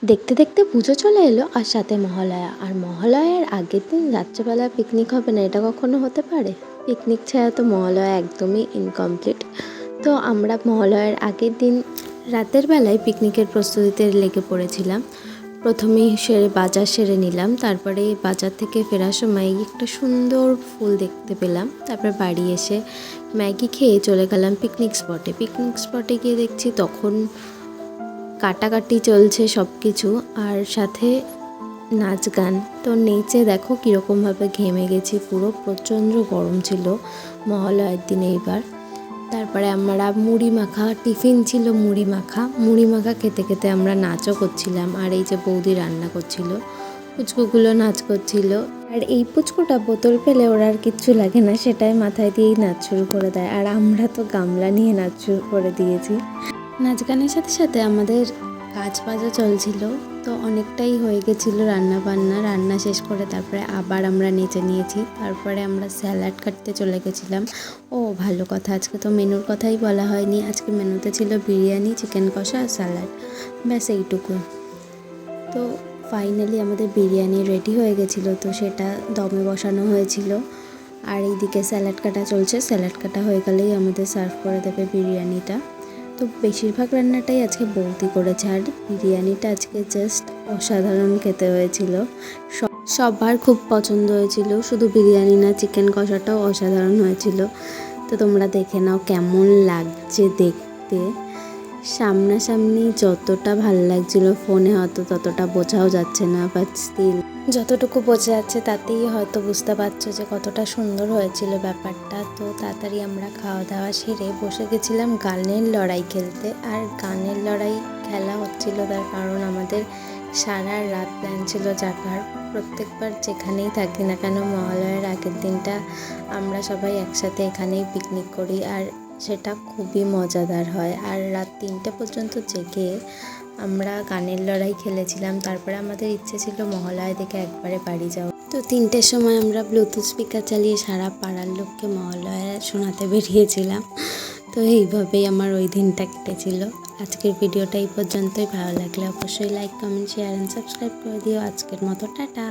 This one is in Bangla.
দেখতে দেখতে পুজো চলে এলো আর সাথে মহালয়া। আর মহালয়ার আগের দিন রাত্রেবেলা পিকনিক হবে না, এটা কখনো হতে পারে? পিকনিক ছাড়া তো মহালয়া একদমই ইনকমপ্লিট। তো আমরা মহালয়ার আগের দিন রাতের বেলায় পিকনিকের প্রস্তুতিতে লেগে পড়েছিলাম। প্রথমেই বাজার সেরে নিলাম, তারপরে বাজার থেকে ফেরার সময় একটা সুন্দর ফুল দেখতে পেলাম। তারপর বাড়ি এসে ম্যাগি খেয়ে চলে গেলাম পিকনিক স্পটে গিয়ে দেখছি তখন কাটাকাটি চলছে সব কিছু, আর সাথে নাচ গান। তো নেচে দেখো কীরকমভাবে ঘেমে গেছি, পুরো প্রচণ্ড গরম ছিল মহালয়ার দিনে এইবার। তারপরে আমরা মুড়ি মাখা টিফিন ছিল, মুড়ি মাখা খেতে খেতে আমরা নাচও করছিলাম। আর এই যে বৌদি রান্না করছিল, পুচকুগুলো নাচ করছিল। আর এই পুচকুটা বোতল পেলে ওরা আর কিচ্ছু লাগে না, সেটাই মাথায় দিয়েই নাচ শুরু করে দেয়। আর আমরা তো গামলা নিয়ে নাচ শুরু করে দিয়েছি। নাচ গানের সাথে সাথে আমাদের কাজ বাজও চলছিল, তো অনেকটাই হয়ে গেছিলো রান্না শেষ করে তারপরে আবার আমরা নেচে নিয়েছি। তারপরে আমরা স্যালাড কাটতে চলে গেছিলাম। ও ভালো কথা, আজকে তো মেনুর কথাই বলা হয়নি। আজকে মেনুতে ছিল বিরিয়ানি, চিকেন কষা আর স্যালাড, ব্যাস এইটুকু। তো ফাইনালি আমাদের বিরিয়ানি রেডি হয়ে গেছিলো, তো সেটা দমে বসানো হয়েছিল। আর এইদিকে স্যালাড কাটা চলছে, স্যালাড কাটা হয়ে গেলেই আমাদের সার্ভ করে দেবে বিরিয়ানিটা। তো বেশিরভাগ রান্নাটাই আজকে বৌদি করেছে, আর বিরিয়ানিটা আজকে জাস্ট অসাধারণ খেতে হয়েছিল। সবার খুব পছন্দ হয়েছিল, শুধু বিরিয়ানি না, চিকেন কষাটাও অসাধারণ হয়েছিল। তো তোমরা দেখে নাও কেমন লাগছে দেখতে। সামনাসামনি যতটা ভাল লাগছিল, ফোনে হয়তো ততটা বোঝাও যাচ্ছে না, বাট স্টিল যতটুকু বোঝা যাচ্ছে তাতেই হয়তো বুঝতে পারছো যে কতটা সুন্দর হয়েছিল ব্যাপারটা। তো তাড়াতাড়ি আমরা খাওয়া দাওয়া সেরে বসে গেছিলাম গানের লড়াই খেলতে। আর গানের লড়াই খেলা হচ্ছিল তার কারণ আমাদের সারা রাত প্ল্যান ছিল জাগার। প্রত্যেকবার যেখানেই থাকি না কেন মহালয়ার আগের দিনটা আমরা সবাই একসাথে এখানেই পিকনিক করি, আর সেটা খুবই মজাদার হয়। আর রাত 3টে পর্যন্ত জেগে আমরা গানের লড়াই খেলেছিলাম। তারপরে আমাদের ইচ্ছে ছিল মহালয়া দেখে একবারে বাড়ি যাওয়া। তো 3টের সময় আমরা ব্লুটুথ স্পিকার চালিয়ে সারা পাড়ার লোককে মহালয়া শোনাতে বেরিয়েছিলাম। তো এইভাবেই আমার ওই দিনটা কেটেছিল। আজকের ভিডিওটা এই পর্যন্তই। ভালো লাগলে অবশ্যই like, comment, share and subscribe করে দিও। আজকের মতো টাটা।